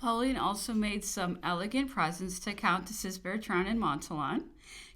Napoleon also made some elegant presents to Countesses Bertrand and Montauban,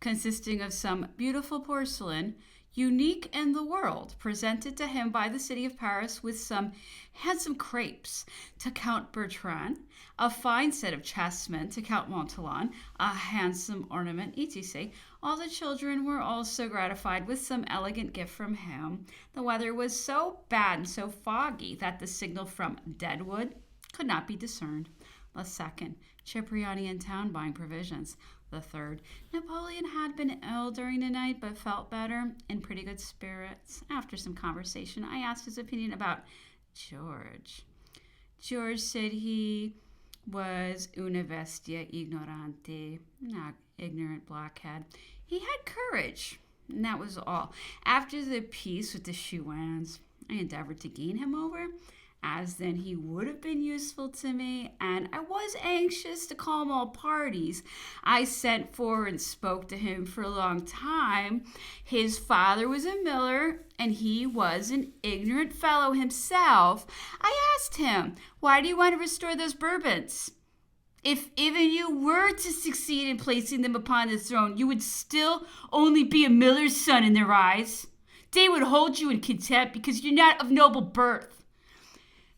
consisting of some beautiful porcelain, unique in the world, presented to him by the city of Paris, with some handsome crepes to Count Bertrand, a fine set of chessmen to Count Montauban, a handsome ornament, etc. All the children were also gratified with some elegant gift from him. The weather was so bad and so foggy that the signal from Deadwood could not be discerned. The second, Cipriani in town buying provisions. The third, Napoleon had been ill during the night but felt better, in pretty good spirits. After some conversation, I asked his opinion about George. George said he was una bestia ignorante, not ignorant blockhead. He had courage, and that was all. After the peace with the Chouans, I endeavored to gain him over, as then he would have been useful to me, and I was anxious to calm all parties. I sent for and spoke to him for a long time. His father was a miller, and he was an ignorant fellow himself. I asked him, why do you want to restore those Bourbons? If even you were to succeed in placing them upon the throne, you would still only be a miller's son in their eyes. They would hold you in contempt because you're not of noble birth.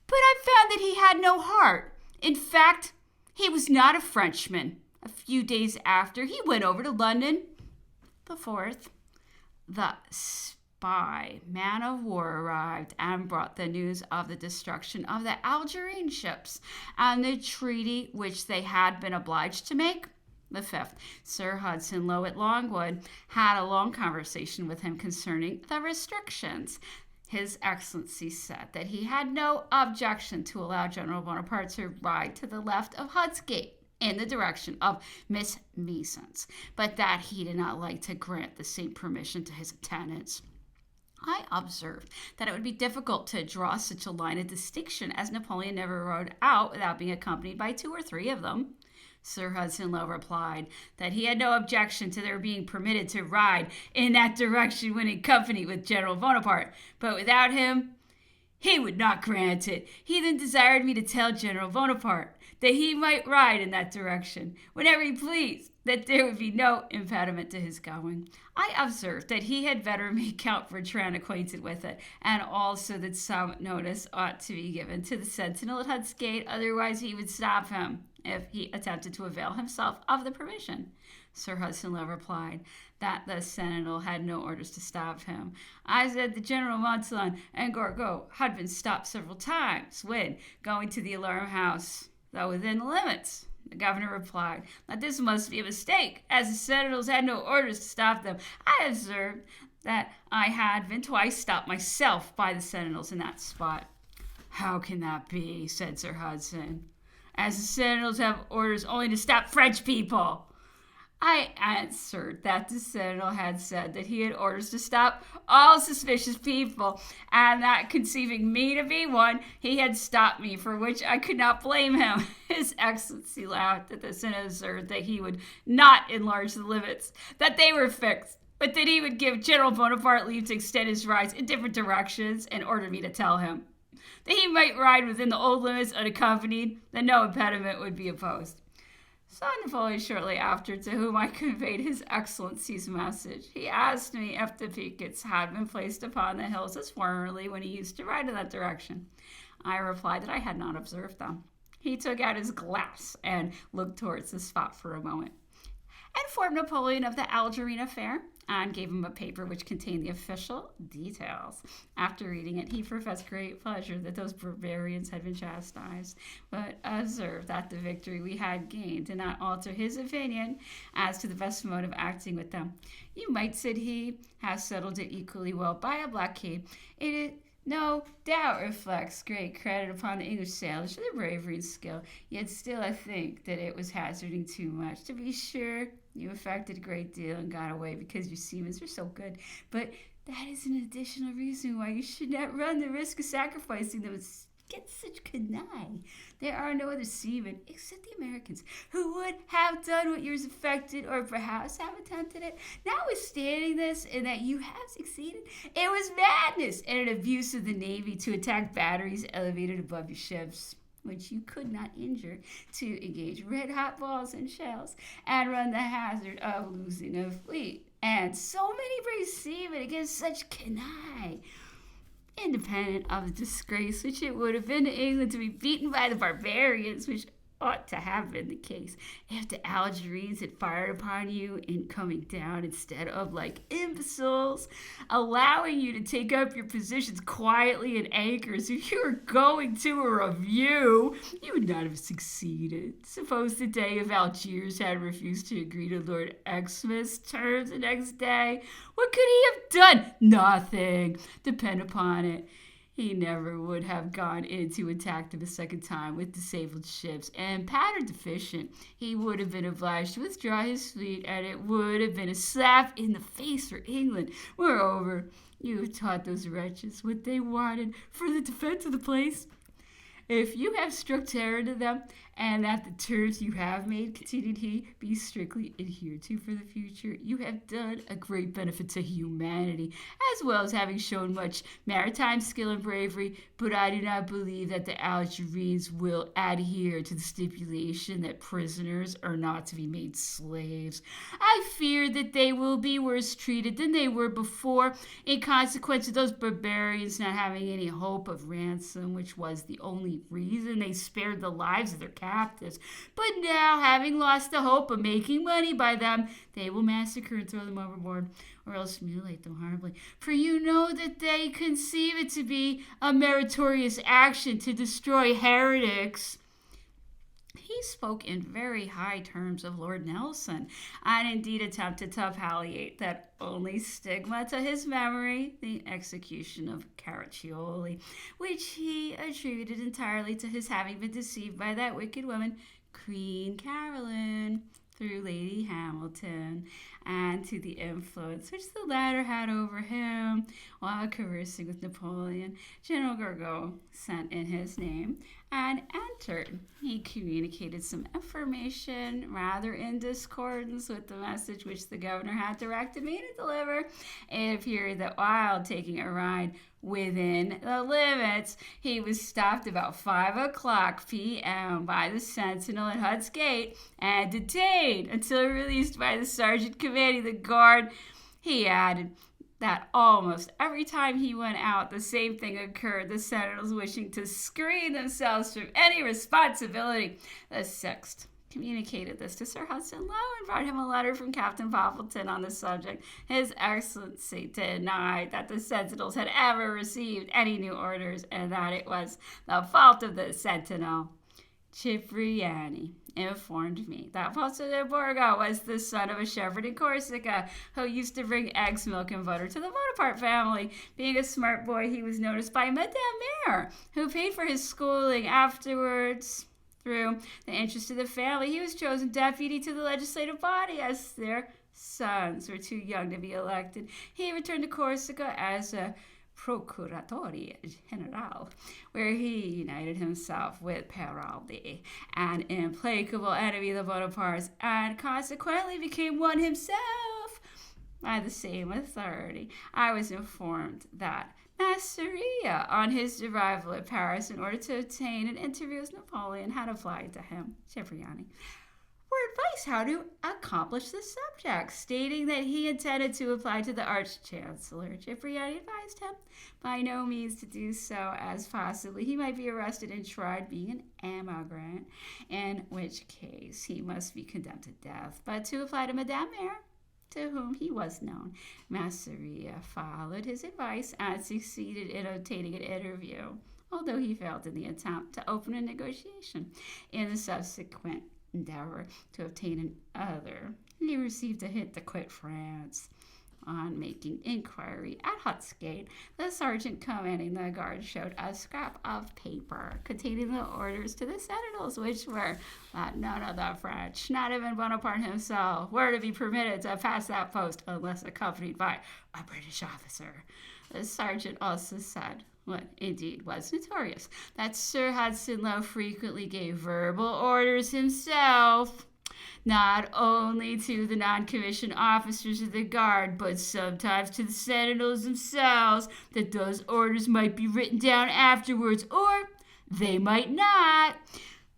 But I found that he had no heart. In fact, he was not a Frenchman. A few days after, he went over to London. The fourth, the spy man of war arrived and brought the news of the destruction of the Algerine ships and the treaty which they had been obliged to make. The fifth, Sir Hudson Lowe at Longwood had a long conversation with him concerning the restrictions. His Excellency said that he had no objection to allow General Bonaparte to ride to the left of Hudsgate in the direction of Miss Mason's, but that he did not like to grant the same permission to his attendants. I observed that it would be difficult to draw such a line of distinction, as Napoleon never rode out without being accompanied by 2 or 3 of them. Sir Hudson Lowe replied that he had no objection to their being permitted to ride in that direction when in company with General Bonaparte, but without him, he would not grant it. He then desired me to tell General Bonaparte that he might ride in that direction whenever he pleased, that there would be no impediment to his going. I observed that he had better make Count Bertrand acquainted with it, and also that some notice ought to be given to the sentinel at Hudsgate, otherwise he would stop him if he attempted to avail himself of the permission. Sir Hudson Lowe replied that the sentinel had no orders to stop him. I said that General Montauban and Gourgaud had been stopped several times when going to the alarm house, though within the limits. The governor replied that this must be a mistake, as the sentinels had no orders to stop them. I observed that I had been twice stopped myself by the sentinels in that spot. How can that be? Said Sir Hudson, as the sentinels have orders only to stop French people. I answered that the sentinel had said that he had orders to stop all suspicious people, and that conceiving me to be one, he had stopped me, for which I could not blame him. His Excellency laughed at this and observed that he would not enlarge the limits, that they were fixed, but that he would give General Bonaparte leave to extend his rides in different directions, and ordered me to tell him that he might ride within the old limits unaccompanied, that no impediment would be opposed. Saw Napoleon shortly after, to whom I conveyed his Excellency's message. He asked me if the pickets had been placed upon the hills as formerly when he used to ride in that direction. I replied that I had not observed them. He took out his glass and looked towards the spot for a moment, and informed Napoleon of the Algerine affair, and gave him a paper which contained the official details. After reading it, he professed great pleasure that those barbarians had been chastised, but observed that the victory we had gained did not alter his opinion as to the best mode of acting with them. You might, said he, have settled it equally well by a blockade. It no doubt reflects great credit upon the English sailors for their bravery and skill, yet still I think that it was hazarding too much. To be sure, you effected a great deal and got away because your seamen were so good, but that is an additional reason why you should not run the risk of sacrificing them against such canaille. There are no other seamen, except the Americans, who would have done what yours effected, or perhaps have attempted it. Notwithstanding this, and that you have succeeded, it was madness and an abuse of the Navy to attack batteries elevated above your ships. which you could not injure, to engage red-hot balls and shells, and run the hazard of losing a fleet. And so many brave seamen against such canaille, independent of the disgrace which it would have been to England to be beaten by the barbarians, which ought to have been the case if the Algerines had fired upon you in coming down instead of like imbeciles, allowing you to take up your positions quietly in anchors. If you were going to a review, you would not have succeeded. Suppose the Dey of Algiers had refused to agree to Lord Exmouth's terms the next day. What could he have done? Nothing. Depend upon it, he never would have gone in to attack them a second time with disabled ships and pattern deficient. He would have been obliged to withdraw his fleet, and it would have been a slap in the face for England. Moreover, you have taught those wretches what they wanted for the defense of the place. If you have struck terror to them, and that the terms you have made, continued he, be strictly adhered to for the future, you have done a great benefit to humanity, as well as having shown much maritime skill and bravery. But I do not believe that the Algerines will adhere to the stipulation that prisoners are not to be made slaves. I fear that they will be worse treated than they were before, in consequence of those barbarians not having any hope of ransom, which was the only reason they spared the lives of their captives. But now, having lost the hope of making money by them, they will massacre and throw them overboard, or else mutilate them horribly. For you know that they conceive it to be a meritorious action to destroy heretics. He spoke in very high terms of Lord Nelson, and indeed attempted to palliate that only stigma to his memory, the execution of Caraccioli, which he attributed entirely to his having been deceived by that wicked woman, Queen Caroline, through Lady Hamilton, and to the influence which the latter had over him while conversing with Napoleon. General Gourgaud sent in his name and entered. He communicated some information rather in discordance with the message which the governor had directed me to deliver. It appeared that while taking a ride within the limits, he was stopped about 5 o'clock p.m. by the sentinel at Hut's Gate and detained until released by the sergeant commanding the guard. He added that almost every time he went out, the same thing occurred, the sentinels wishing to screen themselves from any responsibility. The Sixth communicated this to Sir Hudson Lowe and brought him a letter from Captain Poppleton on the subject. His Excellency denied that the sentinels had ever received any new orders, and that it was the fault of the sentinel. Cipriani informed me that Pozzo de Borgo was the son of a shepherd in Corsica who used to bring eggs, milk, and butter to the Bonaparte family. Being a smart boy, he was noticed by Madame Mayer, who paid for his schooling. Afterwards, through the interest of the family, he was chosen deputy to the legislative body as their sons were too young to be elected. He returned to Corsica as a Procuratore General, where he united himself with Peraldi, an implacable enemy of the Bonapartes, and consequently became one himself by the same authority. I was informed that Masseria, on his arrival at Paris in order to obtain an interview with Napoleon, had applied to him, Cipriani, for advice how to accomplish the subject, stating that he intended to apply to the Arch-Chancellor. Cipriani advised him by no means to do so, as possibly he might be arrested and tried being an emigrant, in which case he must be condemned to death, but to apply to Madame Mayer, to whom he was known. Masseria followed his advice and succeeded in obtaining an interview, although he failed in the attempt to open a negotiation. In the subsequent endeavor to obtain another, he received a hint to quit France. On making inquiry at Hut's Gate, the sergeant commanding the guard showed a scrap of paper containing the orders to the sentinels, which were that none of the French, not even Bonaparte himself, were to be permitted to pass that post unless accompanied by a British officer. The sergeant also said, what indeed was notorious, that Sir Hudson Lowe frequently gave verbal orders himself, not only to the non-commissioned officers of the guard, but sometimes to the sentinels themselves, that those orders might be written down afterwards, or they might not.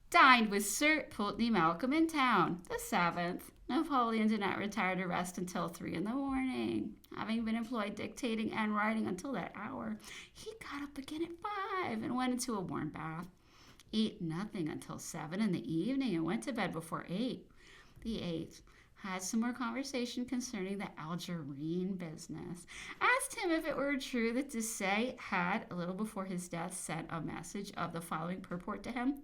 Dined with Sir Pulteney Malcolm in town. The 7th. Napoleon did not retire to rest until 3 in the morning. Having been employed dictating and writing until that hour, he got up again at 5 and went into a warm bath. Ate nothing until 7 in the evening and went to bed before 8. The 8th. Had some more conversation concerning the Algerine business. Asked him if it were true that Desaix had, a little before his death, sent a message of the following purport to him.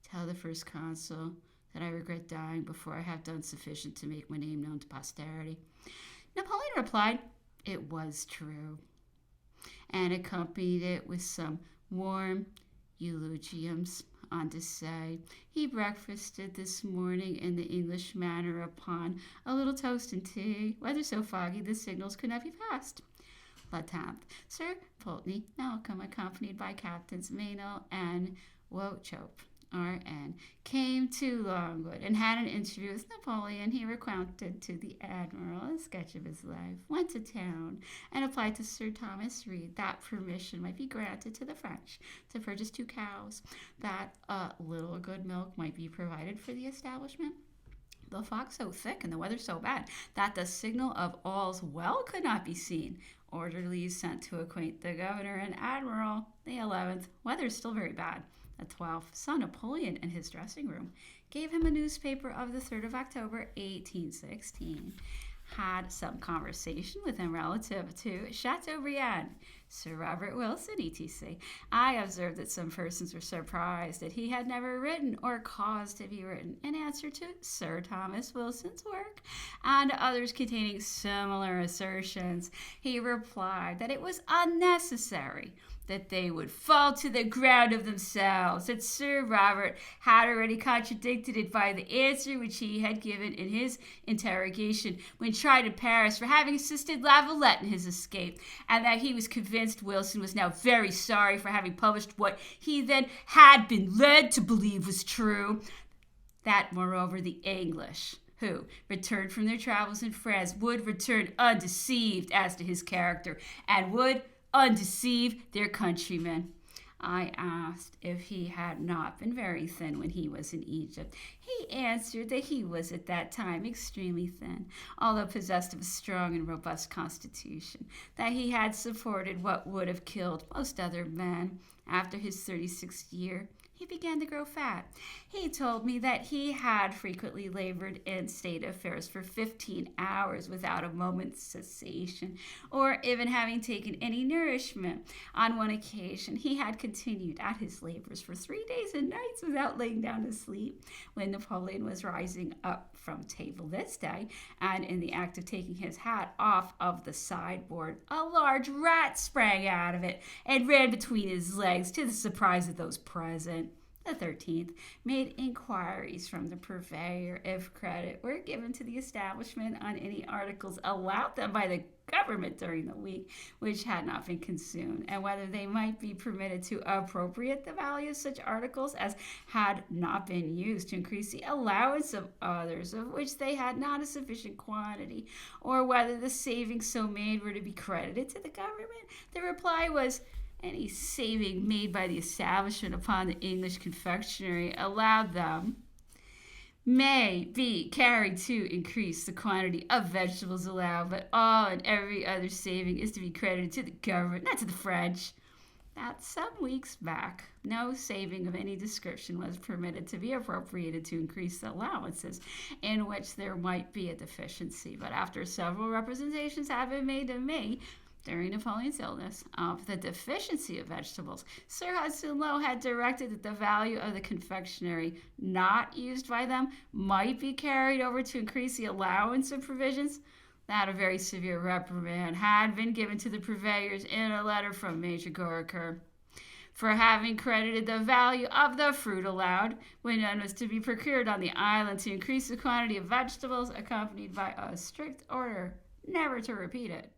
Tell the first consul that I regret dying before I have done sufficient to make my name known to posterity. Napoleon replied, it was true, and accompanied it with some warm eulogiums on Desaix. He breakfasted this morning in the English manner upon a little toast and tea. Weather so foggy the signals could not be passed. La 10th. Sir Pulteney Malcolm, accompanied by Captains Meynell and Wauchope, R.N., came to Longwood and had an interview with Napoleon. He recounted to the Admiral a sketch of his life, went to town, and applied to Sir Thomas Reed that permission might be granted to the French to purchase 2 cows, that a little good milk might be provided for the establishment. The fog so thick and the weather so bad that the signal of all's well could not be seen. Orderlies sent to acquaint the governor and admiral. The 11th. Weather still very bad. The 12th. Saw Napoleon in his dressing room. Gave him a newspaper of the 3rd of October, 1816. Had some conversation with him relative to Chateaubriand, Sir Robert Wilson, etc. I observed that some persons were surprised that he had never written or caused to be written in answer to Sir Thomas Wilson's work, and others containing similar assertions. He replied that it was unnecessary, that they would fall to the ground of themselves, that Sir Robert had already contradicted it by the answer which he had given in his interrogation when tried in Paris for having assisted Lavalette in his escape, and that he was convinced Wilson was now very sorry for having published what he then had been led to believe was true. That, moreover, the English, who returned from their travels in France, would return undeceived as to his character, and would undeceive their countrymen. I asked if he had not been very thin when he was in Egypt. He answered that he was at that time extremely thin, although possessed of a strong and robust constitution, that he had supported what would have killed most other men. After his 36th year, he began to grow fat. He told me that he had frequently labored in state affairs for 15 hours without a moment's cessation, or even having taken any nourishment. On one occasion, he had continued at his labors for 3 days and nights without laying down to sleep. When Napoleon was rising up from table this day, and in the act of taking his hat off of the sideboard, a large rat sprang out of it and ran between his legs, to the surprise of those present. The 13th. Made inquiries from the purveyor if credit were given to the establishment on any articles allowed them by the government during the week which had not been consumed, and whether they might be permitted to appropriate the value of such articles as had not been used to increase the allowance of others of which they had not a sufficient quantity, or whether the savings so made were to be credited to the government. The reply was, any saving made by the establishment upon the English confectionery allowed them may be carried to increase the quantity of vegetables allowed, but all and every other saving is to be credited to the government, not to the French. That some weeks back, no saving of any description was permitted to be appropriated to increase the allowances in which there might be a deficiency, but after several representations had been made to me during Napoleon's illness of the deficiency of vegetables, Sir Hudson Lowe had directed that the value of the confectionery not used by them might be carried over to increase the allowance of provisions. That a very severe reprimand had been given to the purveyors in a letter from Major Goriker for having credited the value of the fruit allowed when none was to be procured on the island, to increase the quantity of vegetables, accompanied by a strict order never to repeat it.